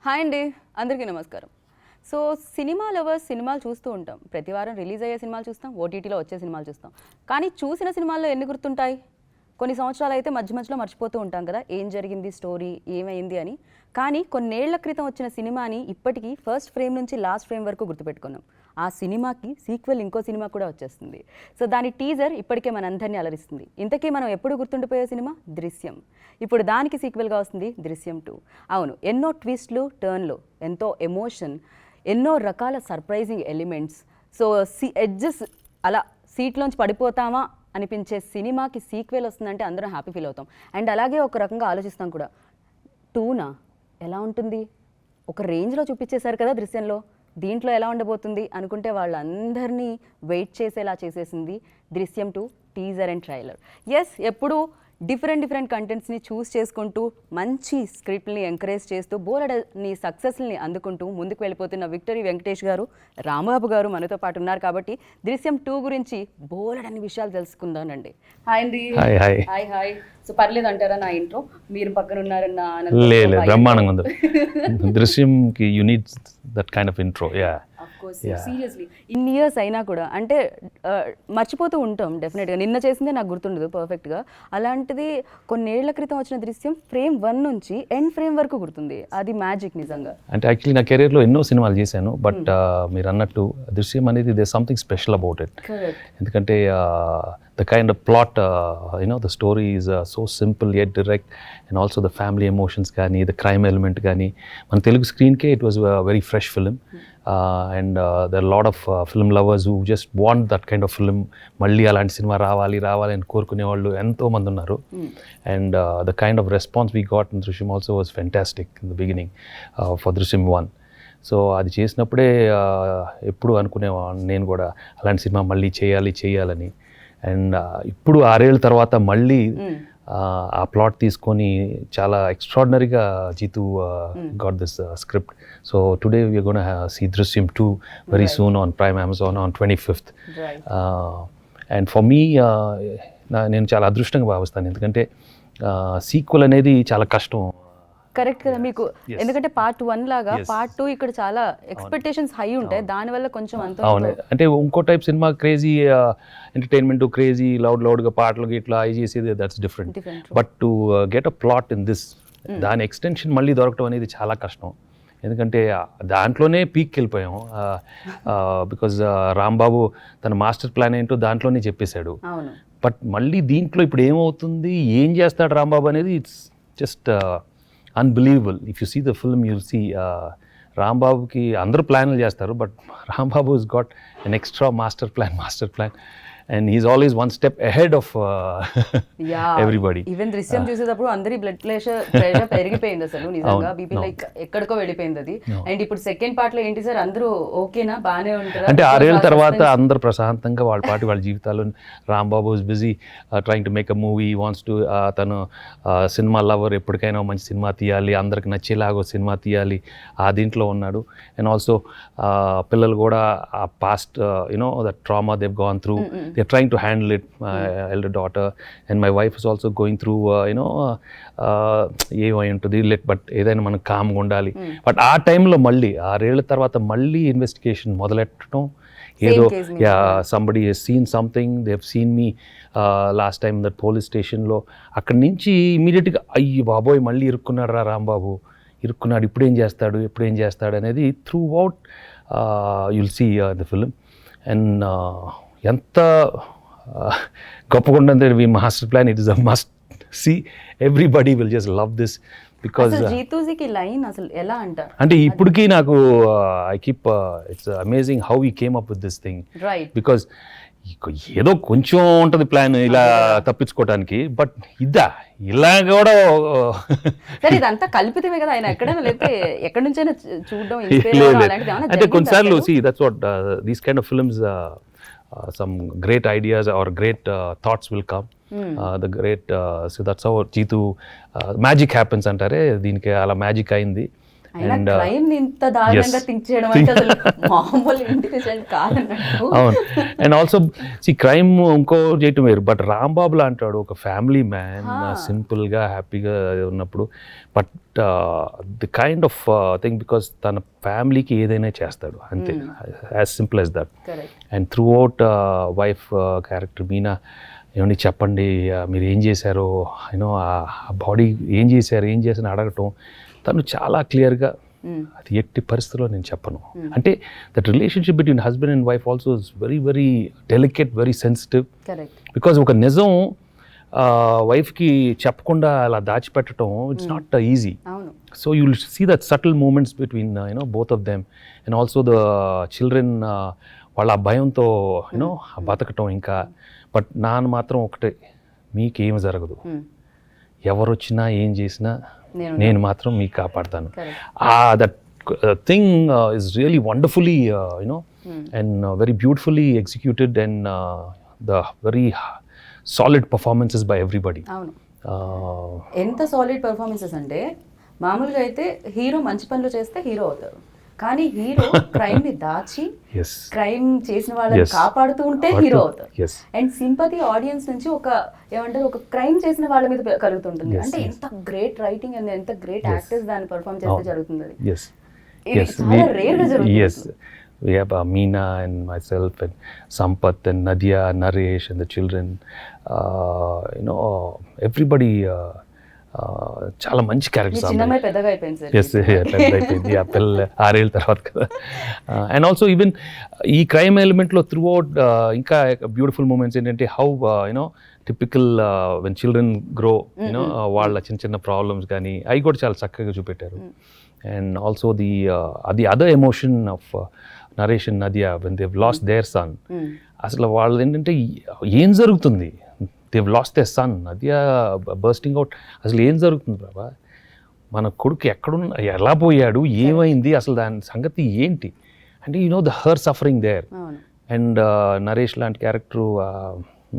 Hi అండి, అందరికీ నమస్కారం. సో సినిమా లవర్స్ సినిమాలు చూస్తూ ఉంటాం. ప్రతి వారం రిలీజ్ అయ్యే సినిమాలు చూస్తాం, ఓటీటీలో వచ్చే సినిమాలు చూస్తాం. కానీ చూసిన సినిమాల్లో ఎన్ని గుర్తుంటాయి? కొన్ని సంవత్సరాలు అయితే మధ్య మధ్యలో మర్చిపోతూ ఉంటాం కదా, ఏం జరిగింది, స్టోరీ ఏమైంది అని. కానీ కొన్నేళ్ల క్రితం వచ్చిన సినిమాని ఇప్పటికీ ఫస్ట్ ఫ్రేమ్ నుంచి లాస్ట్ ఫ్రేమ్ వరకు గుర్తుపెట్టుకున్నాం. ఆ సినిమాకి సీక్వెల్ ఇంకో సినిమా కూడా వచ్చేస్తుంది. సో దాని టీజర్ ఇప్పటికే మనందరినీ అలరిస్తుంది. ఇంతకీ మనం ఎప్పుడు గుర్తుండిపోయే సినిమా దృశ్యం. ఇప్పుడు దానికి సీక్వెల్గా వస్తుంది దృశ్యం 2. అవును, ఎన్నో ట్విస్ట్లు, టర్న్లు, ఎంతో ఎమోషన్, ఎన్నో రకాల సర్ప్రైజింగ్ ఎలిమెంట్స్. సో ఎడ్జెస్ అలా సీట్లోంచి పడిపోతామా అనిపించే సినిమాకి సీక్వెల్ వస్తుందంటే అందరం హ్యాపీ ఫీల్ అవుతాం. అండ్ అలాగే ఒక రకంగా ఆలోచిస్తాం కూడా, 2నా ఎలా ఉంటుంది, ఒక రేంజ్లో చూపించేశారు కదా దృశ్యంలో, దీంట్లో ఎలా ఉండబోతుంది అనుకుంటే వాళ్ళందరినీ వెయిట్ చేసేలా చేసేసింది దృశ్యం 2 టీజర్ అండ్ ట్రైలర్. ఎస్, ఎప్పుడు డిఫరెంట్ కంటెంట్స్ని చూస్ చేసుకుంటూ మంచి స్క్రిప్ట్ని ఎంకరేజ్ చేస్తూ బోలెడని సక్సెస్ని అందుకుంటూ ముందుకు వెళ్ళిపోతున్న విక్టరీ వెంకటేష్ గారు, రాంబాబు గారు మనతో పాటు ఉన్నారు. కాబట్టి దృశ్యం 2 గురించి బోలెడని విషయాలు తెలుసుకుందానండి. హాయ్ అండి. Hi hi. సో పర్లేదు అంటారా నా ఇంట్రో? మీరు పక్కన ఉన్నారన్న బ్రహ్మాండంగా ఉంది. దృశ్యంకి you need that kind of intro. Seriously ఇన్ని ఇయర్స్ అయినా కూడా అంటే మర్చిపోతూ ఉంటాం డెఫినెట్గా. నిన్న చేసిందే నాకు గుర్తుండదు పర్ఫెక్ట్గా. అలాంటిది కొన్నేళ్ల క్రితం వచ్చిన దృశ్యం ఫ్రేమ్ 1 నుంచి ఎండ్ ఫ్రేమ్ వరకు గుర్తుంది. అది మ్యాజిక్ నిజంగా. అంటే యాక్చువల్లీ నా కెరీర్లో ఎన్నో సినిమాలు చేశాను, బట్ మీరు అన్నట్టు దృశ్యం అనేది they something special about it. ఎందుకంటే the kind of plot, the story is so simple yet direct, and also the family emotions gaani, the crime element gaani, man Telugu screen ke it was a very fresh film, and there are a lot of film lovers who just want that kind of film. Malli alanti cinema raavali అని కోరుకునే వాళ్ళు ఎంతో మంది ఉన్నారు. And the kind of response we got in Drishyam also was fantastic in the beginning for Drishyam 1. So అది చేసినప్పుడే ఎప్పుడు అనుకునేవాడిని నేను కూడా అలాంటి సినిమా మళ్ళీ చేయాలని. అండ్ ఇప్పుడు 6 ఏళ్ళ తర్వాత మళ్ళీ ఆ ప్లాట్ తీసుకొని చాలా ఎక్స్ట్రాడినరీగా Jeetu got this script. So today we're gonna see Drishyam 2 very soon on Prime Amazon on 25th. And for me నేను చాలా అదృష్టంగా భావిస్తాను, ఎందుకంటే సీక్వెల్ అనేది చాలా కష్టం. కరెక్ట్ కదా మీకు, ఎందుకంటే పార్ట్ 1 లాగా పార్ట్ 2 ఇక్కడ చాలా ఎక్స్పెక్టేషన్స్ హై ఉంటాయి, దానివల్ల కొంచెం అంత. అవును, అంటే ఇంకో టైప్ సినిమా క్రేజీ ఎంటర్టైన్మెంట్, క్రేజీ లౌడ్గా పాటలు ఇట్లా అవి చేసేది, that's different. But to get a plot in this, దాని ఎక్స్టెన్షన్ మళ్ళీ దొరకడం అనేది చాలా కష్టం. ఎందుకంటే దాంట్లోనే పీక్కి వెళ్ళిపోయాం. బికాజ్ రాంబాబు తన మాస్టర్ ప్లాన్ ఏంటో దాంట్లోనే చెప్పేశాడు. బట్ మళ్ళీ దీంట్లో ఇప్పుడు ఏమవుతుంది, ఏం చేస్తాడు రాంబాబు అనేది it's just unbelievable. If you see the film, you'll see రాంబాబుకి అందరూ ప్లాన్లు చేస్తారు, but Rambabu has got an extra master plan, and he's always one step ahead of everybody. Even Drishyam చూసేటప్పుడు అందరి బ్లడ్ ప్రెషర్ పెరిగిపోయింది అసలు నిజంగా, బీపీ లైక్ ఎక్కడికో వెళ్ళిపోయింది అది. అండ్ ఇప్పుడు సెకండ్ పార్ట్ లో ఏంటి సార్, అందరూ ఓకేనా, బాగానే ఉంటారు అంటే 6 ఏళ్ళ తర్వాత అందరూ ప్రశాంతంగా వాళ్ళ జీవితాల్లో. Rambabu is busy trying to make a movie, wants to, తను సినిమా లవర్, ఎప్పటికైనా మంచి సినిమా తీయాలి, అందరికి నచ్చేలాగా సినిమా తీయాలి, ఆ దీంట్లో ఉన్నాడు. అండ్ ఆల్సో పిల్లలు కూడా ఆ past that trauma they've gone through, they're trying to handle it. My elder daughter and my wife is also going through ఏమై ఉంటుంది, బట్ ఏదైనా మనం కామ్గా ఉండాలి. బట్ ఆ టైంలో మళ్ళీ 6 ఏళ్ళ తర్వాత మళ్ళీ ఇన్వెస్టిగేషన్ మొదలెట్టడం, ఏదో somebody has seen something, they have seen me last time that police stationలో. అక్కడి నుంచి ఇమీడియట్గా అయ్యి బాబోయ్ మళ్ళీ ఇరుక్కున్నాడు రాంబాబు, ఇప్పుడేం చేస్తాడు అనేది throughout you'll see the film. And ఎంత గొప్పగా ఉంటుంది మీ master plan, it is a must see. Everybody will just love this. Because జీతూజీకి లైన్ అసలు ఎలా అంటారు అంటే ఇప్పటికీ నాకు I keep it's amazing how he came up with this thing. Because ఏదో కొంచెం ఉంటుంది ప్లాన్ ఇలా తప్పించుకోవడానికి, బట్ ఇలా కూడా సరే ఇదంతా కల్పితమే కదా, ఆయన ఎక్కడైనా లేకపోతే ఎక్కడి నుంచైనా చూడడం. అంటే కొన్నిసార్లు see that's what these kind of films, some great ideas or great thoughts will come. The great so that's how Jeetu magic happens antare, దీనికి అలా మ్యాజిక్ అయింది. అయినా And, క్రైమ్ ఇంత దారుణంగా yes. థింక్ చేయడం అంటే అసలు మామూలు ఇంటెలిజెంట్ కాదన్నట్టు. అవును. అండ్ ఆల్సో క్రైమ్ ఇంకో చేయటం వేరు, బట్ రాంబాబు లాంటాడు ఒక ఫ్యామిలీ మ్యాన్, సింపుల్గా హ్యాపీగా ఉన్నప్పుడు, but the kind of thing because తన ఫ్యామిలీకి ఏదైనా చేస్తాడు అంతే, as simple as that. Correct. And through out wife character Meena, ఏమండి చెప్పండి మీరు ఏం చేశారో, యూనో ఆ బాడీ ఏం చేశారని అడగటం, తను చాలా క్లియర్గా అది ఎట్టి పరిస్థితుల్లో నేను చెప్పను. అంటే that relationship between husband and wife also is very very delicate, very sensitive. Correct. Because ఒక నిజం వైఫ్కి చెప్పకుండా అలా దాచిపెట్టడం ఇట్స్ నాట్ ఈజీ. అవును. So you will see that subtle moments between both of them. And also the children వాళ్ళ ఆ భయంతో బతకటం ఇంకా. బట్ నాన్న మాత్రం ఒకటే, మీకేం జరగదు, ఎవరు వచ్చినా ఏం చేసినా నేను మాత్రం మీకు కాపాడతాను. That thing is really wonderfully and very beautifully executed, and the very solid performances by everybody. అవును. ఎంత సాలిడ్ పర్ఫార్మెన్సెస్ అంటే, మామూలుగా అయితే హీరో మంచి పనులు చేస్తే హీరో అవుతారు, కానీ హీరో క్రైమ్ ని దాచి క్రైమ్ చేసిన వాళ్ళని కాపాడుతూ ఉంటే హీరో అవుతారు. అండ్ సింపతి ఆడియన్స్ నుంచి ఒక క్రైమ్ చేసిన వాళ్ళ మీద కలుగుతుంటుంది. అంటే ఎంత గ్రేట్ రైటింగ్ అండ్ ఎంత గ్రేట్ యాక్టర్స్ దాన్ని పర్ఫార్మ్ చేస్తే జరుగుతుంది. అది చాలా రేర్ గా జరుగుతుంది. We have Meena and myself and Sampath and Nadia, Naresh and the children. Everybody చాలా మంచి క్యారెక్టర్స్. చిన్నమ్మాయి పెద్దగా అయిపోయింది సార్. ఎస్, పెద్ద అయిపోయింది ఆ పిల్ల 6 ఏళ్ళ తర్వాత కదా. అండ్ ఆల్సో ఈవెన్ ఈ క్రైమ్ ఎలిమెంట్లో త్రూ అవుట్ ఇంకా బ్యూటిఫుల్ మూమెంట్స్ ఏంటంటే, how typical when children grow, వాళ్ళ చిన్న చిన్న ప్రాబ్లమ్స్ కానీ అవి కూడా చాలా చక్కగా చూపెట్టారు. And also the other emotion of Naresh and Nadiya when Dev lost their son. అసలు వాళ్ళు ఏంటంటే ఏం జరుగుతుంది, Dev lost their son, Nadiya bursting out, అసలు ఏం జరుగుతుంది బాబా, మన కొడుకు ఎలా పోయాడు, ఏమైంది, అసలు దాని సంగతి ఏంటి అంటే, the her suffering there. And Naresh లాంటి క్యారెక్టరు,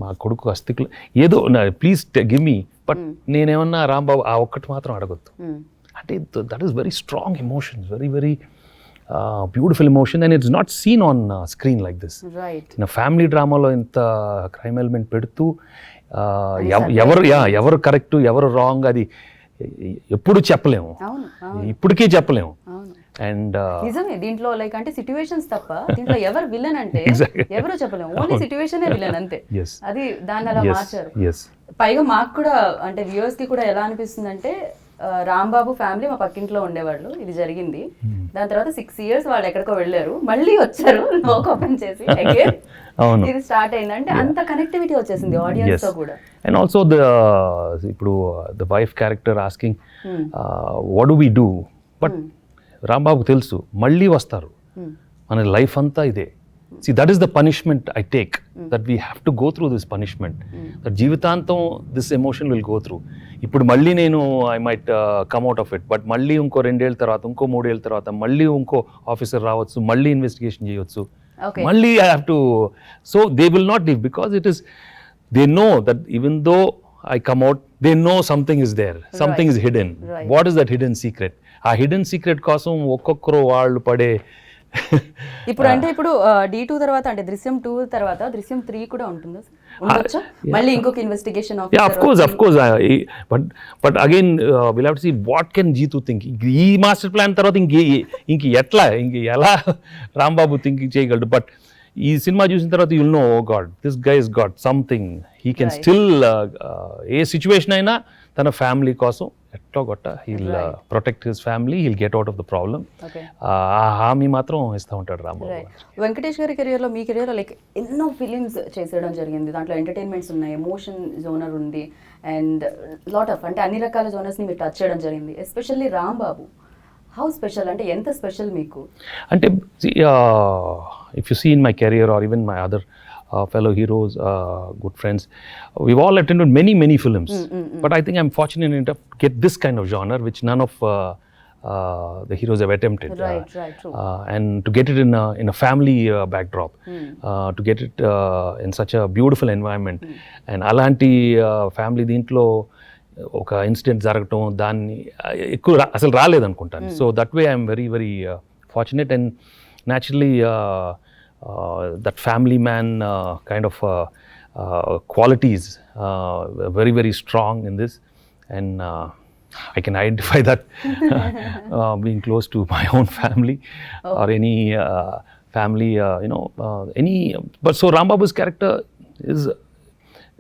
మా కొడుకు అస్థికులు ఏదో ప్లీజ్ గివ్ మీ, బట్ నేనేమన్నా రాంబాబు ఆ ఒక్కటి మాత్రం అడగొద్దు అంటే, that is very strong emotions, very very beautiful emotion, and it's not seen on screen like this. నా ఫ్యామిలీ డ్రామాలో ఇంత క్రైమ్ ఎలిమెంట్ పెడుతూ ఎవరు కరెక్ట్ ఎవరు రాంగ్ అది ఎప్పుడు చెప్పలేము, ఇప్పటికీ చెప్పలేము. అండ్ నిజమే, దీంట్లో లైక్ అంటే సిట్యుయేషన్స్ తప్ప దీంట్లో ఎవరు విలన్ అంటే ఎవరు చెప్పలేము, ఓన్లీ సిట్యుయేషన్ విలన్ అంతే. అది దాన్ని అలా మార్చారు. పైగా మాకు కూడా అంటే వ్యూవర్స్ కి కూడా ఎలా అనిపిస్తుంది అంటే, రాంబాబు ఫ్యామిలీ మా పక్కింట్లో ఉండేవాళ్ళు, ఇది జరిగింది, దాని తర్వాత 6 years వాళ్ళు ఎక్కడికో వెళ్ళారు, మళ్ళీ వచ్చారు లోక్ ఓపెన్ చేసి అగైన్ ఇది స్టార్ట్ అయింది. అంటే అంత కనెక్టివిటీ వచ్చేసింది ఆడియన్స్ తో కూడా. అండ్ ఆల్సో ఇప్పుడు the wife character asking what do we do, but రాంబాబుకు తెలుసు మళ్ళీ వస్తారు, మన లైఫ్ అంతా ఇదే. See, that is the punishment I take, that we have to go through this punishment, that జీవితాంతం this emotion will go through. ఇప్పుడు మళ్ళీ నేను I might come out of it, but మళ్ళీ ఇంకో 2 ఏళ్ళ తర్వాత, ఇంకో 3 ఏళ్ళ తర్వాత మళ్ళీ ఇంకో ఆఫీసర్ రావచ్చు, మళ్ళీ ఇన్వెస్టిగేషన్ చేయవచ్చు, మళ్ళీ I have to, so they will not leave because it is, they know that even though I come out, they know something is there, something is hidden. What is that hidden secret? ఆ hidden secret కోసం ఒక్కొక్కరు వాళ్ళు పడే ఇప్పుడు అంటే ఇప్పుడు D2 తర్వాత అంటే దృశ్యం 2 తర్వాత దృశ్యం 3 కూడా ఉంటుందా, ఉండొచ్చా మళ్ళీ ఇంకొక investigation officer? of course but again we'll have to see what can Jeetu think. ఈ మాస్టర్ ప్లాన్ తర్వాత ఎలా రాంబాబు థింకింగ్ చేయగలడు. బట్ ఈ సినిమా చూసిన తర్వాత you'll know, oh God, this guy is got something, he can still a situation అయినా తన ఫ్యామిలీ కోసం ఎట్లా gotta he'll protect his family, he'll get out of the problem. ఆ హామీ మాత్రం ఇస్తూ ఉంటాడు రాంబాబు. వెంకటేష్ గారి కెరియర్లో, మీ కెరియర్లో లైక్ ఎన్నో ఫిలిమ్స్ చేసేయడం జరిగింది, దాంట్లో ఎంటర్టైన్మెంట్స్ ఉన్నాయి, ఎమోషన్ జోనర్ ఉంది, అండ్ లాట్ ఆఫ్ అంటే అన్ని రకాల జోనర్స్ని మీరు టచ్ చేయడం జరిగింది. ఎస్పెషల్లీ రాంబాబు హౌ స్పెషల్, అంటే ఎంత స్పెషల్ మీకు? అంటే if you see in my career or even my other fellow heroes, good friends, we've all attended many films, but I think I'm fortunate enough to get this kind of genre which none of the heroes have attempted. True. And to get it in a family backdrop, to get it in such a beautiful environment, and alanti family dintlo ఒక incident జరగటం దాన్ని ఎక్కువ అసలు రాలేదనుకుంటాను. So that way I'm very very fortunate and naturally that family man kind of qualities very very strong in this, and I can identify that being close to my own family or any family, any. But so Rambabu's character is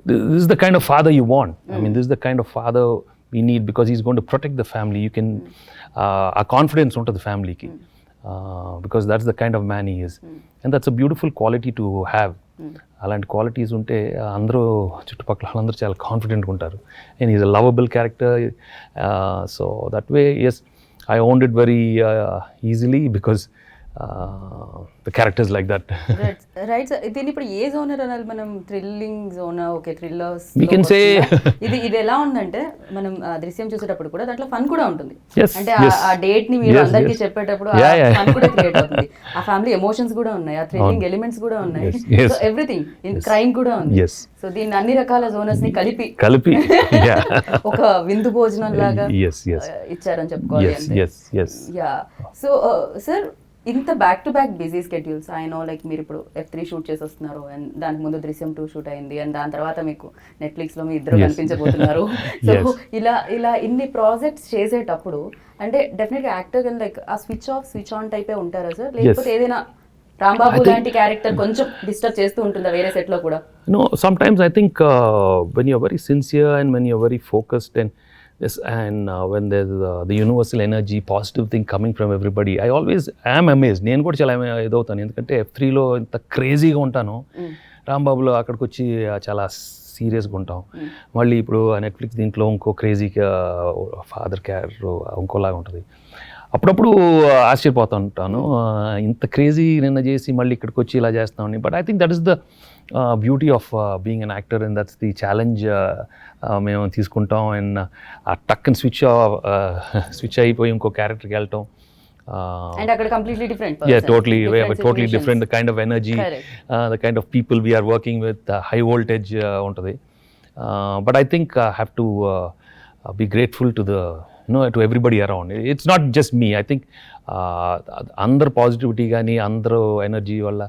this is the kind of father you want. I mean, this is the kind of father we need because he's going to protect the family. You can a confidence onto the family ki, because that's the kind of man he is, and that's a beautiful quality to have. అలాంటి qualities ఉంటే అందరూ చుట్టుపక్కల వాళ్ళందరూ చాలా కాన్ఫిడెంట్గా ఉంటారు. And is a lovable character. So that way as I owned it very easily because the characters like that. Right sir. దీన్ని ఇప్పుడు ఏ జోనర్ అనాలి మనం? థ్రిల్లింగ్ జోనా? Okay, thrillers. We can say ఇది ఎలా ఉందంటే మనం దృశ్యం చూసేటప్పుడు కూడా దాంట్లో ఫన్ కూడా ఉంటుంది. Yes, అంటే yes. ఆ డేట్ ని మీరు Yes, అందరికీ yes. చెప్పేటప్పుడు Yeah, yeah. ఫన్ కూడా క్రియేట్ అవుతుంది. ఆ ఫ్యామిలీ ఎమోషన్స్ కూడా ఉన్నాయి, ఆ థ్రిల్లింగ్ ఎలిమెంట్స్ కూడా ఉన్నాయి, Yes, yes. ఎవ్రీథింగ్ క్రైమ్ కూడా ఉంది. Yes. సో దీన్ని అన్ని రకాల జోనర్స్ ని కలిపి yeah. ఒక విందు భోజనం లాగా Yes, yes. ఇచ్చారని చెప్పుకోవాలి. Yes, yes, yes. Yeah. So sir, ఇంత back to back busy schedules, I know like మీరు ఇప్పుడు F3 షూట్ చేసి వస్తున్నారు, అండ్ దానికి ముందు దృశ్యం 2 షూట్ అయింది, అండ్ దాని తర్వాత మీకు నెట్ఫ్లిక్స్ లో మీ ఇద్దరు Yes. కనిపించబోతున్నారు. So Yes. ఇలా ఇన్ని ప్రాజెక్ట్స్ చేసేటప్పుడు అంటే డెఫినెట్ గా యాక్టర్ కానీ లైక్ ఆ స్విచ్ ఆఫ్ స్విచ్ ఆన్ టైపే ఉంటారా సార్? లేకపోతే ఏదైనా రాంబాబు లాంటి క్యారెక్టర్ కొంచెం డిస్టర్బ్ చేస్తూ ఉంటుందా వేరే సెట్ లో కూడా? No, sometimes I think when you're very sincere and when you're very focused and yes, and when there's the universal energy, positive thing coming from everybody, I always am amazed. నేను కూడా చాలా ఇదవుతాను, ఎందుకంటే F3లో ఇంత క్రేజీగా ఉంటాను, రాంబాబులో అక్కడికి వచ్చి చాలా సీరియస్గా ఉంటాం. మళ్ళీ ఇప్పుడు నెట్ఫ్లిక్స్ దీంట్లో ఇంకో క్రేజీగా ఫాదర్ క్యారెక్టర్ ఇంకోలాగా ఉంటుంది. అప్పుడప్పుడు ఆశ్చర్యపోతూ ఉంటాను, ఇంత క్రేజీ నిన్న చేసి మళ్ళీ ఇక్కడికి వచ్చి ఇలా చేస్తామని. But I think that is the beauty of being an actor, and that's the challenge మేము తీసుకుంటాం. అండ్ ఆ టక్కని స్విచ్ అయిపోయి ఇంకో క్యారెక్టర్కి వెళ్ళటం. అండ్ అక్కడ completely different. Yeah, totally different. The kind of energy, the kind of people we are working with, high voltage ఉంటుంది. But I think I have to be grateful to to everybody around. It's not just me. I think అందరు positivity కానీ అందరూ energy వల్ల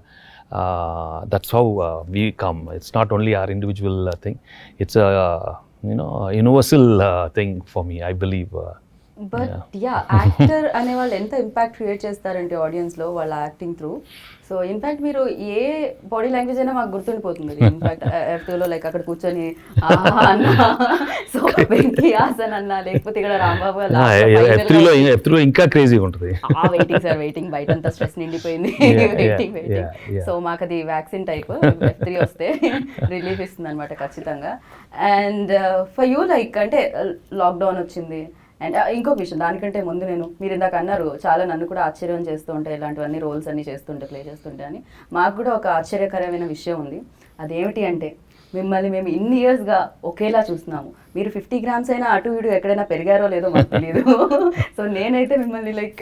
that's how we come. It's not only our individual thing. It's a universal thing for me, I believe. But yeah, actor అనే వాళ్ళు ఎంత impact create చేస్తారంటే audience లో వాళ్ళ యాక్టింగ్ త్రూ. సో ఇన్ఫాక్ట్ మీరు ఏ బాడీ లాంగ్వేజ్ అయినా మాకు గుర్తుండిపోతుంది. ఇన్ఫాక్ట్ F2లో లైక్ అక్కడ కూర్చొని అన్న, సో వెంకీ హాసన్ అన్న, లేకపోతే ఇక్కడ రాంబాబు F3లో ఇంకా క్రేజీగా ఉంటుంది. వెయిటింగ్ సార్, వెయిటింగ్, బయట అంతా స్ట్రెస్ నిండిపోయింది, వెయిటింగ్. సో మాకు అది వ్యాక్సిన్ టైప్, F3 వస్తే రిలీఫ్ ఇస్తుంది అనమాట ఖచ్చితంగా. అండ్ ఫర్ యూ లైక్ అంటే లాక్డౌన్ వచ్చింది, అండ్ ఇంకొక విషయం దానికంటే ముందు మీరు ఇందాక అన్నారు చాలా నన్ను కూడా ఆశ్చర్యం చేస్తూ ఉంటాయి ఇలాంటివన్నీ రోల్స్ అన్ని చేస్తుంటే, ప్లే చేస్తుంటే అని. మాకు కూడా ఒక ఆశ్చర్యకరమైన విషయం ఉంది. అదేమిటి అంటే మిమ్మల్ని మేము ఇన్ని ఇయర్స్గా ఒకేలా చూస్తున్నాము. మీరు 50 grams అయినా అటు ఇటు ఎక్కడైనా పెరిగారో లేదో మాకు తెలియదు. సో నేనైతే మిమ్మల్ని లైక్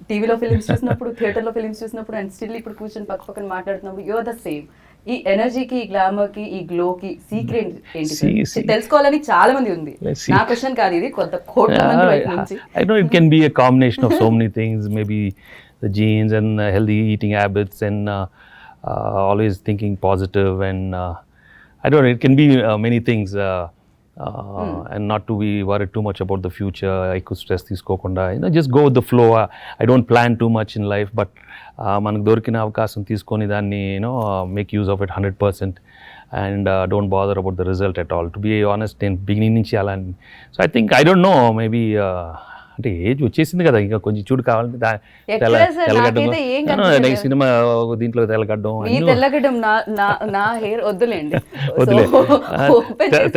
టీవీలో ఫిలిమ్స్ చూసినప్పుడు, థియేటర్లో ఫిలిమ్స్ చూసినప్పుడు, అండ్ స్టిల్ ఇప్పుడు కూర్చొని పక్కన మాట్లాడుతున్నప్పుడు యూఆర్ ద సేమ్. ఈ ఎనర్జీకి, ఈ గ్లామర్కి, ఈ గ్లోకి సీక్రెట్ ఏంటి తెలుసుకోవాలని చాలా మంది ఉంది. నా క్వశ్చన్ కాదు ఇది, కొంత కోట్ల మంది వైపు నుంచి. I know it can be a combination of so many things, maybe the genes and healthy eating habits and always thinking positive, and I don't know, it can be many things, and not to be worried too much about the future. I could stress తీసుకోకుండా just go with the flow. I don't plan too much in life, but మనకు దొరికిన అవకాశం తీసుకొని దాన్ని make use of it 100%, and don't bother about the result at all. To be honest, in beginning నుంచి అలా. So I think, I don't know, maybe అంటే age వచ్చేసింది కదా, ఇంకా కొంచెం చూడు కావాలంటే తెల్లగడ్డం, సినిమా దీంట్లో తెల్లగడ్డం, తెల్లగడ్డం నా హెయిర్ వద్దులేండి,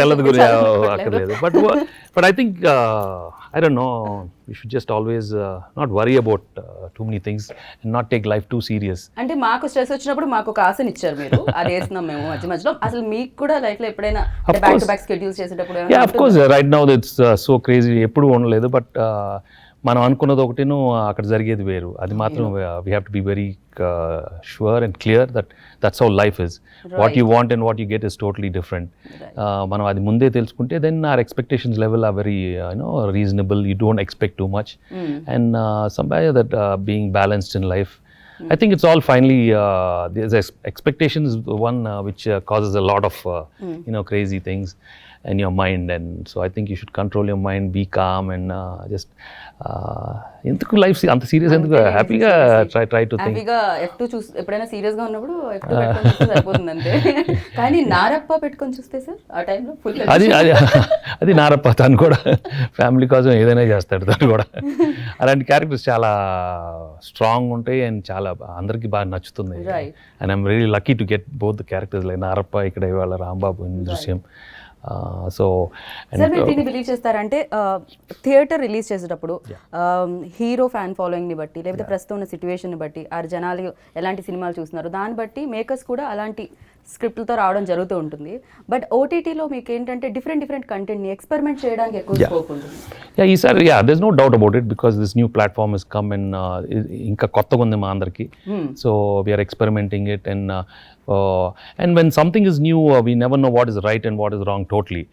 తెల్లది గురి అక్కర్లేదు. But I think I don't know, you should just always not worry about too many things and not take life too serious. అంటే మాకు స్ట్రెస్ వచ్చినప్పుడు మాకు ఒక ఆశని ఇచ్చారు మీరు, అది వేస్తున్నాం మేము మధ్యలో. అసలు మీకు కూడా లైఫ్ లో ఎప్పుడైనా బ్యాక్ టు బ్యాక్ షెడ్యూల్స్ చేసేటప్పుడు? Yeah, of course, right now it's so crazy, ఎప్పుడు ఉండలేదు. బట్ మనం అనుకున్నది ఒకటిను అక్కడ జరిగేది వేరు. అది మాత్రం we have to be very sure and clear that's how life is. What you want and what you get is totally different. మనం అది ముందే తెలుసుకుంటే then our expectations level are very reasonable. You don't expect too much and somehow that being balanced in life. I think it's all finally there's expectation is the one which causes a lot of crazy things in your mind, and so I think you should control your mind, be calm and just ఎందుకు life అంత serious ఎందుకు, హ్యాపీగా try to think. హ్యాపీగా F2 చూసి ఎప్పుడైనా serious గా ఉన్నప్పుడు F2 పెట్టుకొని చూస్తే సరిపోతుంది అంతే. కానీ నారప్ప పెట్టుకొని చూస్తే సార్ ఆ టైంలో ఫుల్ అది నారప్ప. తను కూడా ఫ్యామిలీ కోసం ఏదైనా చేస్తాడు తను కూడా. అలాంటి క్యారెక్టర్స్ చాలా స్ట్రాంగ్ ఉంటాయి అండ్ చాలా అందరికీ బాగా నచ్చుతుంది. And I'm really lucky to get both the characters like Narappa, ఇక్కడ ఇవాళ రాంబాబు ఇన్ దృశ్యం. సో సార్ మీరు దీన్ని బిలీవ్ చేస్తారంటే థియేటర్ రిలీజ్ చేసేటప్పుడు హీరో ఫ్యాన్ ఫాలోయింగ్ని బట్టి లేకపోతే ప్రస్తుతం ఉన్న సిచ్యువేషన్ని బట్టి ఆ జనాలు ఎలాంటి సినిమాలు చూస్తున్నారు దాన్ని బట్టి మేకర్స్ కూడా అలాంటి స్క్రిప్ట్లతో రావడం జరుగుతూ ఉంటుంది. బట్ ఓటీటీలో మీకు ఏంటంటే డిఫరెంట్ కంటెంట్ని ఎక్స్పెరిమెంట్ చేయడానికి ఎక్కువ స్కోప్ ఉంటుంది. ఈసారి there's no doubt about it because this new platform has come and ఇంకా కొత్తగా ఉంది మా అందరికి. So we are experimenting it and when something is new we never know what is right and what is wrong totally.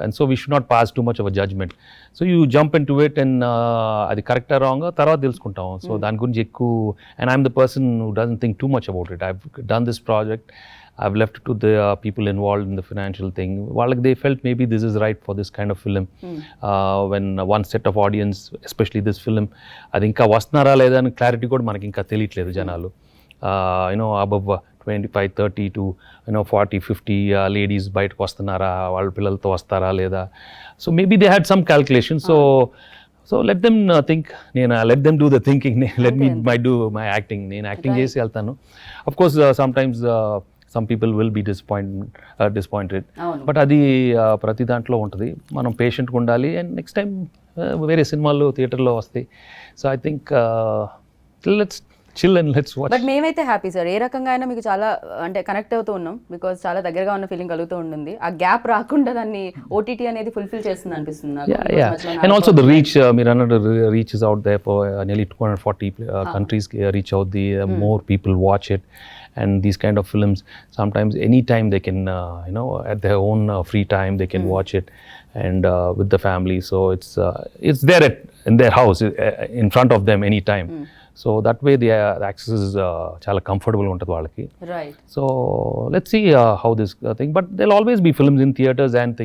And so we should not pass too much of a judgment. So you jump into it and అది కరెక్టా రాంగా తర్వాత తెలుసుకుంటాం. So దాని గురించి ఎక్కువ, and I'm the person who doesn't think too much about it. I've done this project, I've left it to the people involved in the financial thing. They felt maybe this is right for this kind of film. When one set of audience, especially this film, అది ఇంకా వస్తున్నారా లేదా అని clarity కూడా మనకి ఇంకా తెలియట్లేదు జనాలు. Above 25, 30 to 40, 50 లేడీస్ బయటకు వస్తున్నారా, వాళ్ళ పిల్లలతో వస్తారా లేదా. So maybe they had some calculation. So let them think, let them do the thinking. Let me do my acting. నేను యాక్టింగ్ చేసి వెళ్తాను. Of course sometimes some people will be disappointed. But అది ప్రతి దాంట్లో ఉంటుంది. మనం పేషెంట్గా ఉండాలి అండ్ నెక్స్ట్ టైం వేరే సినిమాలు థియేటర్లో వస్తాయి. So I think let's chill and let's watch. But మేమైతే హ్యాపీ సార్. ఏ రకంగా అయినా మీకు చాలా అంటే కనెక్ట్ అవుతూ ఉన్నాం బికాజ్ చాలా దగ్గరగా ఉన్న ఫీలింగ్ కలుగుతూ ఉంటుంది. ఆ గ్యాప్ రాకుండా దాన్ని ఓటీటీ అనేది ఫుల్ఫిల్ చేస్తుంది అనిపిస్తుంది నాకు. And also the reach, మీరు అన్నట్టు reach is out there for nearly 240 countries reach out, the more people watch it. And these kind of films, sometimes anytime they can, at their own free time, they can watch it and with the family. So it's there in their house, in front of them anytime. So that way the access is chala comfortable untadi vallaki. Right. So let's see how this thing, but there'll always be films in theaters and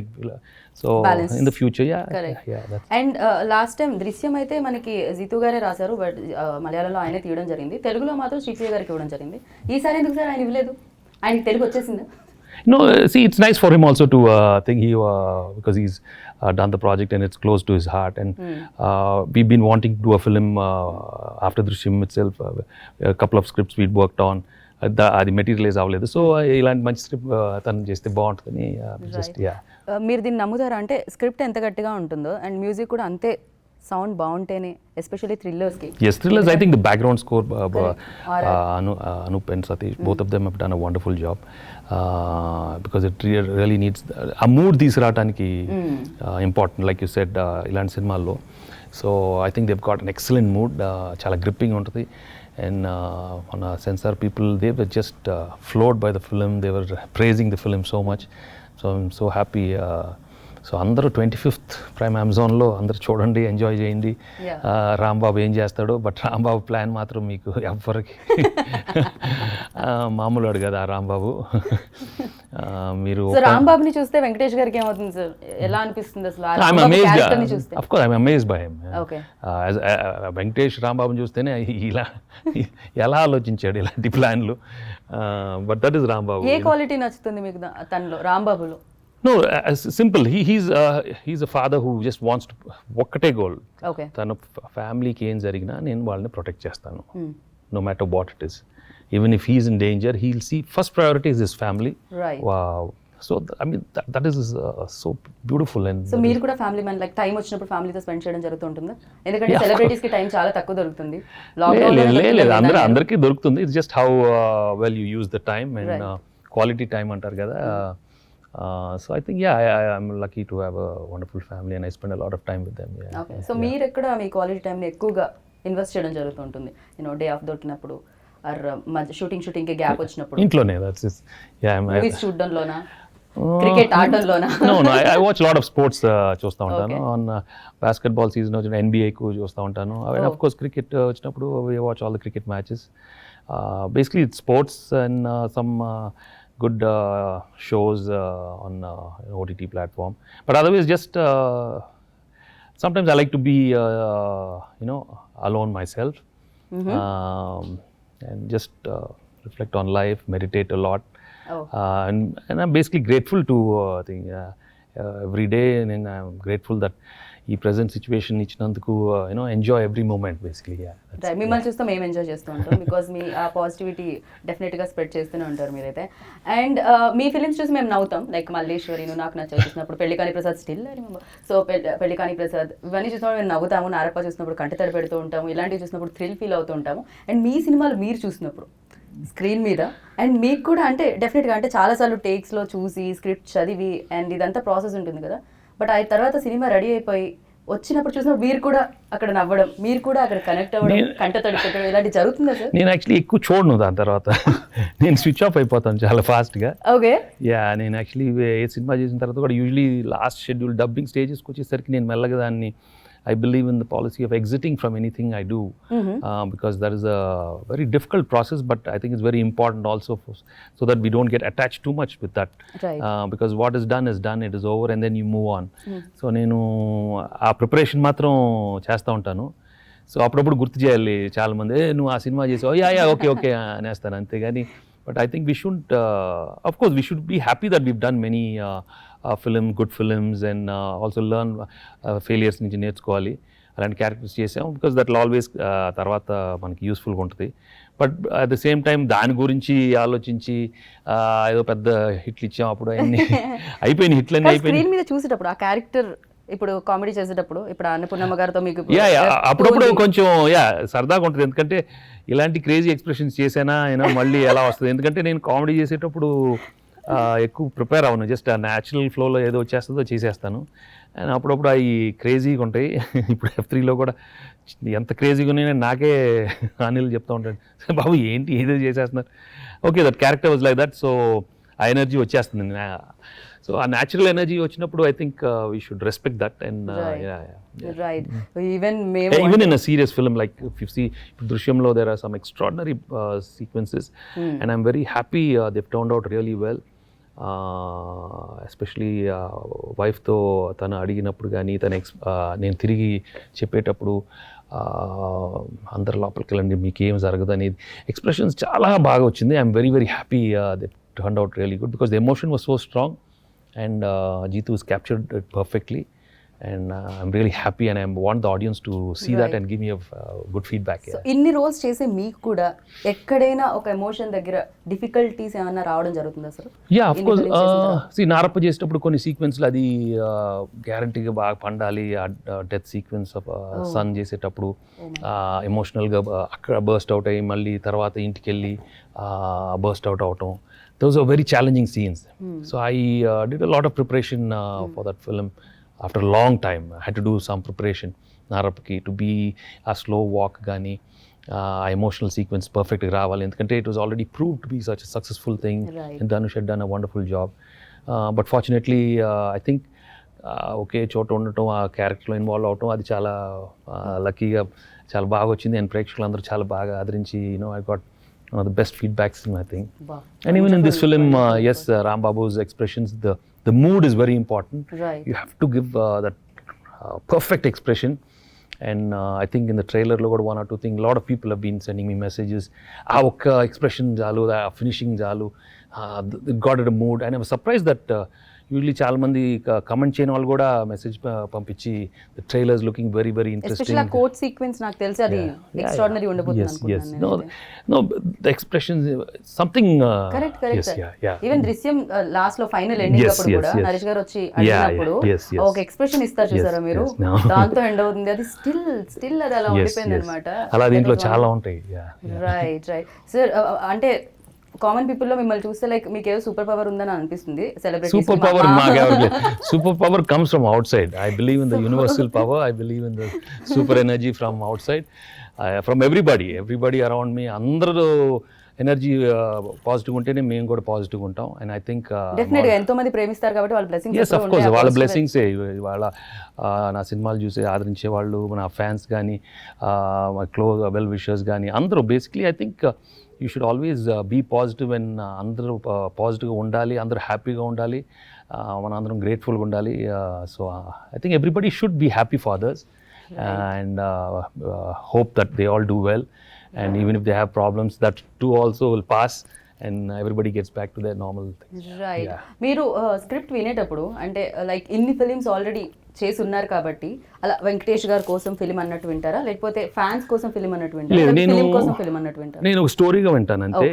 so balance in the future. That's. And last time దృశ్యం అయితే మనకి జితు గారే రాశారు, but మలయాళంలో ఆయనే తీయడం జరిగింది. తెలుగులో మాత్రం శ్రీప్రియ గారికి ఇవ్వడం జరిగింది. ఈసారి ఎందుకు సార్ ఆయన ఇవ్వలేదు? ఆయనకి తెలుగు వచ్చేసిందా? No, see, it's nice for him also to think because he's done the project and it's close to his heart. And we've been wanting to do a film after Drishyam itself. A couple of scripts we'd worked on. అది materialise అవ్వలేదు. So ఇలాంటి మంచి script తను చేస్తే బాగుంటుందని just మీరు దీన్ని నమ్ముతారా? అంటే స్క్రిప్ట్ ఎంత గట్టిగా ఉంటుందో అండ్ మ్యూజిక్ కూడా అంతే సౌండ్ బాగుంటేనే, especially థ్రిల్లర్స్కి. Yes, thrillers, I think the background score, Anup and Satish, both of them have done a wonderful job because it really needs a mood తీసుకురావడానికి important, like you said, ఇలాంటి సినిమాల్లో. So I think they've got an excellent mood, చాలా gripping ఉంటుంది. And on censor people, they were just floored by the film. They were praising the film so much. So I'm so happy. So అందరూ 25th prime అమెజాన్లో అందరూ చూడండి, enjoy చేయండి. రాంబాబు ఏం చేస్తాడో, but Rambabu plan మాత్రం మీకు ఎవ్వరికి మామూలు కదా రాంబాబు. మీరు రాంబాబుని చూస్తే వెంకటేష్ గారికి ఏమవుతుంది సార్? ఎలా అనిపిస్తుంది అసలు? Of course I'm amazed by him. Venkatesh రాంబాబుని చూస్తేనే ఇలా ఎలా ఆలోచించాడు ఇలాంటి ప్లాన్లు. But that is Rambabu. A quality నచ్చుతుంది మీకు తనలో, రాంబాబులో? No, simple. He's a father who just wants to ఒక్కటే గోల్. తన ఫ్యామిలీకి ఏం జరిగినా నేను వాళ్ళని ప్రొటెక్ట్ చేస్తాను, no matter what it is. Even if he's in danger, he'll see first priority is his family. Right. Wow. So I mean that is so beautiful. And so మీరు కూడా ఫ్యామిలీ మ్యాన్, లైక్ టైం వచ్చినప్పుడు ఫ్యామిలీతో spend చేయడం జరుగుతుంటుందా? ఎందుకంటే celebrities కి time చాలా తక్కువ దొరుకుతుంది. లాక్డౌన్ అందరికీ దొరుకుతుంది. It's just how well you use the time and quality time అంటారు కదా. So I think, I'm lucky to have a wonderful family and I spend a lot of time with them. Okay so మీరు ఎక్కడ మీ quality టైంని ఎక్కువగా invest చేయడం జరుగుతుంటుంది day of దొరికినప్పుడు are మధ్య షూటింగ్కి గ్యాప్ వచ్చినప్పుడు ఇంట్లోనే, that's just, మూవీస్ చూడడంలోనా క్రికెట్ ఆడడంలోనా? No, I watch a lot of sports చూస్తూ ఉంటాను. ఆన్ బాస్కెట్బాల్ సీజన్ వచ్చిన NBA కు చూస్తూ ఉంటాను. And of course క్రికెట్ వచ్చినప్పుడు we watch all the cricket matches. Basically it's sports and some good shows on OTT platform. But otherwise just sometimes I like to be alone myself. And just reflect on life, meditate a lot. And I'm basically grateful to every day, and I'm grateful that ఈ present situation ఇచ్చినందుకు enjoy every moment basically. మిమ్మల్ని చూస్తే మేము enjoy చేస్తూ ఉంటాం because మీ ఆ positivity డెఫినెట్గా spread చేస్తూనే ఉంటారు మీరైతే. అండ్ మీ ఫిలిమ్స్ చూసి మేము నవ్వుతాం, లైక్ మల్లేశ్వరి, నువ్వు నాకు నచ్చ చూసినప్పుడు, పెళ్లికాని ప్రసాద్ స్టిల్ సో పెళ్లికాని ప్రసాద్ ఇవన్నీ చూసినప్పుడు మేము నవ్వుతాము, నారప్ప చూసినప్పుడు కంటి తడి పెడుతూ ఉంటాము, ఇలాంటివి చూసినప్పుడు థ్రిల్ ఫీల్ అవుతూ ఉంటాము. అండ్ మీ సినిమాలు మీరు చూసినప్పుడు స్క్రీన్ మీద అండ్ మీకు కూడా అంటే డెఫినెట్గా అంటే చాలాసార్లు టేక్స్లో చూసి స్క్రిప్ట్ చదివి అండ్ ఇదంతా ప్రాసెస్ ఉంటుంది కదా, బట్ ఆ తర్వాత సినిమా రెడీ అయిపోయి వచ్చినప్పుడు చూసినప్పుడు మీరు కూడా అక్కడ నవ్వడం, మీరు కూడా అక్కడ కనెక్ట్ అవ్వడం, కంట తడి పెట్టడం ఇలాంటి జరుగుతుందా సార్? నేను యాక్చువల్లీ ఎక్కువ చూడను దాని తర్వాత. నేను స్విచ్ ఆఫ్ అయిపోతాను చాలా ఫాస్ట్గా. ఓకే. నేను యాక్చువల్లీ ఏ సినిమా చేసిన తర్వాత కూడా యూజువలీ లాస్ట్ షెడ్యూల్ డబ్బింగ్ స్టేజెస్కి వచ్చేసరికి నేను మెల్లగా దాన్ని I believe in the policy of exiting from anything I do, because that is a very difficult process, but I think it's very important also so that we don't get attached too much with that. Right. Because what is done, it is over, and then you move on. So నేను ఆ preparation మాత్రం చేస్తూ ఉంటాను. So అప్పుడప్పుడు గుర్తు చేయాలి చాలామంది, నువ్వు ఆ సినిమా చేసావు, ఓకే అనేస్తాను అంతేగాని. But I think we should, of course, we should be happy that we've done many good films, and also learn failures నుంచి నేర్చుకోవాలి. అలాంటి క్యారెక్టర్స్ చేసాం బికాస్ దట్ ఆల్వేస్ తర్వాత మనకి యూస్ఫుల్గా ఉంటుంది. But at the same time దాని గురించి ఆలోచించి ఏదో పెద్ద హిట్లు ఇచ్చాం, అప్పుడు అన్ని అయిపోయినాయి, హిట్లన్నీ అయిపోయినాయి. స్క్రీన్ మీద చూసేటప్పుడు ఆ క్యారెక్టర్ ఇప్పుడు కామెడీ చేసేటప్పుడు ఇప్పుడు అన్నపూర్ణమ్మ గారితో మీకు అప్పుడప్పుడు కొంచెం సరదాగా ఉంటుంది, ఎందుకంటే ఇలాంటి క్రేజీ ఎక్స్ప్రెషన్స్ చేసానా మళ్ళీ ఎలా వస్తుంది. ఎందుకంటే నేను కామెడీ చేసేటప్పుడు ఎక్కువ ప్రిపేర్ అవ్వను, జస్ట్ ఆ న్యాచురల్ ఫ్లోలో ఏదో వచ్చేస్తుందో చేసేస్తాను. అండ్ అప్పుడప్పుడు అవి క్రేజీగా ఉంటాయి. ఇప్పుడు F3లో కూడా ఎంత క్రేజీగా ఉన్నాయో నాకే అనిల్ చెప్తూ ఉంటాడు, బాబు ఏంటి ఏదో చేసేస్తున్నారు. Okay, that character was like that. So ఆ ఎనర్జీ వచ్చేస్తుంది. సో ఆ న్యాచురల్ ఎనర్జీ వచ్చినప్పుడు I think we should respect that. And right, even in a serious film like if you see Drishyamlo, there are some extraordinary sequences, and I'm very happy they've turned out really well. Especially వైఫ్తో తను అడిగినప్పుడు కానీ నేను తిరిగి చెప్పేటప్పుడు అందరి లోపలికి వెళ్ళండి మీకేం జరగదు అనేది ఎక్స్ప్రెషన్స్ చాలా బాగా వచ్చింది. I'm very very happy they turn out really good because the emotion was so strong and Jeetu has captured it perfectly. And I'm really happy, and I want the audience to see that and give me a good feedback. So ఇన్ని roles చేసే మీకు కూడా ఎక్కడైనా ఒక emotion దగ్గర difficulties ఏమైనా రావడం జరుగుతుందా సార్? Of course. నారప్ప చేసేటప్పుడు కొన్ని సీక్వెన్స్లు అది గ్యారంటీగా బాగా పండాలి. డెత్ సీక్వెన్స్ ఆఫ్ సన్ చేసేటప్పుడు ఎమోషనల్గా అక్కడ బర్స్ట్ అవుట్ అయ్యి మళ్ళీ తర్వాత ఇంటికి వెళ్ళి బర్స్ట్ అవుట్ అవటం, those are very challenging scenes. So I did a lot of preparation for that film. After a long time, I had to do some preparation. Narapaki to be a slow walk gani, emotional sequence perfect raavali. Endukante it was already proved to be such a successful thing. Right. And Dhanush had done a wonderful job. But fortunately, I think okay చోట ఉండటం, ఆ క్యారెక్టర్లో involve అవటం అది చాలా లక్కీగా చాలా బాగా వచ్చింది. అండ్ ప్రేక్షకులు అందరూ చాలా బాగా ఆదరించి I got one of the best feedbacks in my thing. Wow. And even in this film, yes, Ram Babu's expressions, the mood is very important. Right. You have to give that perfect expression. And I think in the trailer lo kuda one or two things, a lot of people have been sending me messages, aa okka expression jalu, aa finishing jalu, it got it a mood. And I was surprised that usually చాలా మంది comment చేయని వాళ్ళు కూడా message పంపించి the trailers looking very very interesting. Especially ఆ coat sequence నాకు తెలిసి అది ఎక్స్ట్రార్డినరీ ఉండబోతుంది అనుకుంటున్నాను. Know the expressions something correct. Even దృశ్యం లాస్ట్ లో ఫైనల్ ఎండింగ్ అప్పుడు కూడా నరేష్ గారు వచ్చి అడిగినప్పుడు ఒక ఎక్స్ప్రెషన్ ఇస్తారు చూసారా మీరు, దాంతో ఎండ్ అవుతుంది. అది స్టిల్ అది అలా ఉండిపోయింది అనమాట. అలా దీంట్లో చాలా ఉంటాయి. Right sir. అంటే కామన్ పీపుల్ లో మిమ్మల్ని చూస్తే లైక్ మీకు ఏదో సూపర్ పవర్ ఉందని అనిపిస్తుంది celebrity super power super power comes from out side. I believe in the universal power. I believe in the super energy from out side, from everybody around me. అందరూ energy positive ఉంటేనే మేము కూడా positive ఉంటాం. And I think definite గా ఎంతో మంది ప్రేమిస్తారు కాబట్టి వాళ్ళ బ్లెస్సింగ్స్ ఎస్, అఫ్ కోర్స్ వాళ్ళ బ్లెస్సింగ్సే. వాళ్ళ నా సినిమాలు చూసి ఆదరించే వాళ్ళు, నా ఫ్యాన్స్ కానీ, మా క్లోజ్ వెల్ విషర్స్ కానీ అందరూ basically I think you should always be positive. And అందరూ పాజిటివ్గా ఉండాలి, అందరూ హ్యాపీగా ఉండాలి, మన అందరం గ్రేట్ఫుల్గా ఉండాలి. So I think everybody should be happy for others and hope that they all do well. And even if they have problems, that too also will pass and everybody gets back to their normal things. Right. Yeah. మీరు script వినేటప్పుడు అంటే like ఇన్ని films already చేసి ఉన్నారు కాబట్టి అలా వెంకటేష్ గారి కోసం ఫిలిం అన్నట్టు వింటారా, లేకపోతే ఫ్యాన్స్ కోసం ఫిలిం అన్నట్టు వింటారా, లేదు, ఫిలిం కోసం ఫిలిం అన్నట్టు వింటారా? నేను ఒక స్టోరీగా వింటాను అంతే.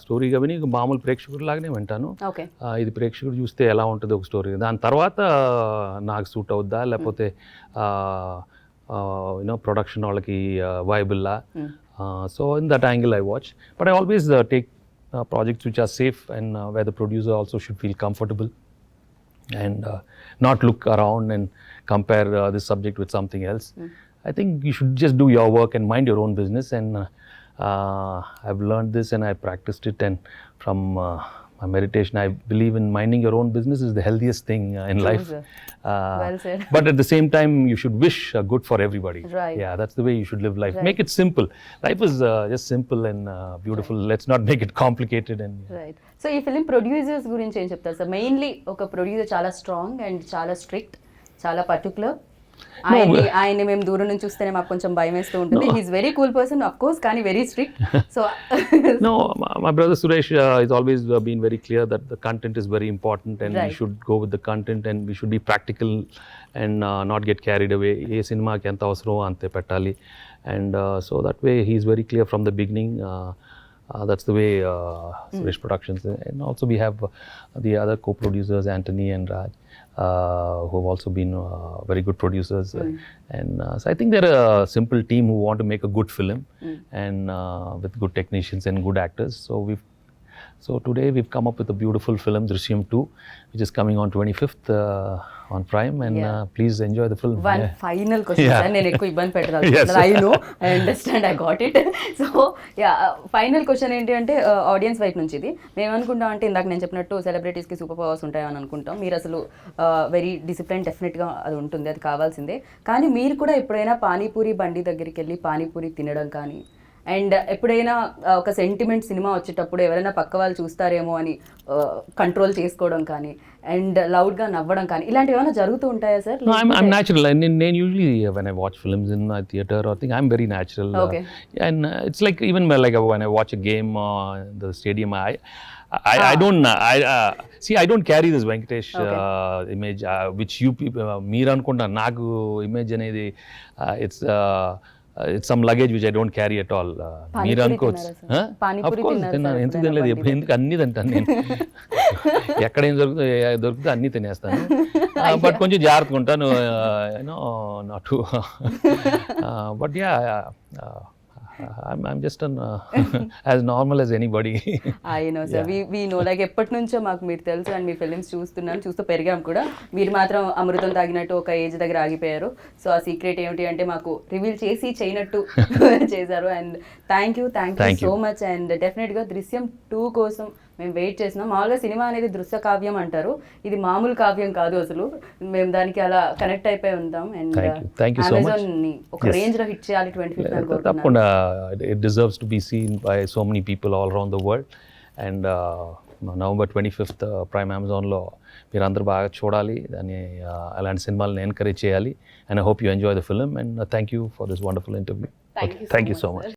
స్టోరీగా విని మామూలు ప్రేక్షకుడు లాగానే వింటాను. ఓకే. ఇది ప్రేక్షకుడు చూస్తే ఎలా ఉంటుంది ఒక స్టోరీ, దాని తర్వాత నాకు సూట్ అవుద్దా లేకపోతే యూనో ప్రొడక్షన్ వాళ్ళకి వైబుల్లా. So in that angle I watch. But I always take projects which are safe and where the producer also should feel comfortable and not look around and compare this subject with something else. I think you should just do your work and mind your own business. And I've learned this and I practiced it. And from my meditation, I believe in minding your own business is the healthiest thing in True, life. sir. Well said. But at the same time, you should wish good for everybody. Right. Yeah, that's the way you should live life. Right. Make it simple. Life is just simple and beautiful. Let's not make it complicated. And right. So ఈ film producers గురించి ఏం చెప్తారు sir? Mainly ఒక producer చాలా strong and చాలా strict, చాలా particular. ఆయన్ని మేము దూరం నుంచి చూస్తేనే మాకు కొంచెం భయం వేస్తూ ఉంటుంది. He's very cool person of course, కానీ very strict. So no, my brother Suresh is always been very clear that the content is very important and Right. we should go with the content and we should be practical and not get carried away. ఏ సినిమాకి ఎంత అవసరమో అంతే పెట్టాలి. And so that way he's very clear from the beginning. That's the way Suresh Productions. And also we have the other co-producers, Anthony and Raj, who have also been very good producers. And so I think they're a simple team who want to make a good film and with good technicians and good actors. So today we've come up with a beautiful film, Drishyam 2, which is coming on 25th on Prime. And please enjoy the film. One final question sir, నేను ఎక్కువ ఇబ్బంది పెట్టాలి. I know, I understand, I got it. So yeah, final question ఏంటి అంటే audience వైపు నుంచి ఇది మేము అనుకుంటాం అంటే ఇందాక నేను చెప్పినట్టు సెలబ్రిటీస్కి సూపర్ పవర్స్ ఉంటాయని అనుకుంటాం. మీరు అసలు వెరీ డిసిప్లిన్, డెఫినెట్గా అది ఉంటుంది, అది కావాల్సిందే. కానీ మీరు కూడా ఎప్పుడైనా పానీపూరి బండి దగ్గరికి వెళ్ళి పానీపూరి తినడం కానీ, అండ్ ఎప్పుడైనా ఒక సెంటిమెంట్ సినిమా వచ్చేటప్పుడు ఎవరైనా పక్క వాళ్ళు చూస్తారేమో అని కంట్రోల్ చేసుకోవడం కానీ, అండ్ లౌడ్గా నవ్వడం కానీ, ఇలాంటివి ఏమైనా జరుగుతూ ఉంటాయా sir? No, I'm natural. And then usually when I watch films in a theater or thing, I'm very natural. Okay. And it's like even like when I watch a game in the stadium, I don't see, I don't carry this Venkatesh image which you people meer anukunta naaku image anedi it's some luggage which I don't carry at all. Meer అనుకోవచ్చు. Of course తిన్నాను. ఎందుకు తినలేదు? ఎందుకు అన్ని తింటాను నేను. ఎక్కడ ఏం దొరికితే అన్ని తినేస్తాను. బట్ కొంచెం జాగ్రత్తగా ఉంటాను, you know not to. But yeah, I'm just as normal as anybody. I know, sir. We know, like ఎప్పటి నుంచో మాకు మీరు తెలుసు అండ్ మీ ఫిలిమ్స్ చూస్తూ పెరిగాం కూడా. మీరు మాత్రం అమృతం తాగినట్టు ఒక ఏజ్ దగ్గర ఆగిపోయారు. సో ఆ సీక్రెట్ ఏమిటి అంటే మాకు రివీల్ చేసి చేయనట్టు చేశారు. And thank you so much. And డెఫినెట్గా దృశ్యం 2 కోసం మేము వెయిట్ చేసినాం. మామూలుగా సినిమా అనేది దృశ్య కావ్యం అంటారు, ఇది మామూలు కావ్యం కాదు అసలు. మేము దానికి అలా కనెక్ట్ అయిపోయి ఉంటాం. అండ్ అమెజాన్ ని ఒక రేంజ్ లో హిట్ చేయాలి 25th. తప్పకుండా, it deserves to be seen by so many people all around the world. And November 25th Prime Amazonలో మీరు అందరూ బాగా చూడాలి, దాన్ని అలాంటి సినిమాలను ఎంకరేజ్ చేయాలి. And I hope you enjoy the film and thank you for this wonderful interview. Thank you so much.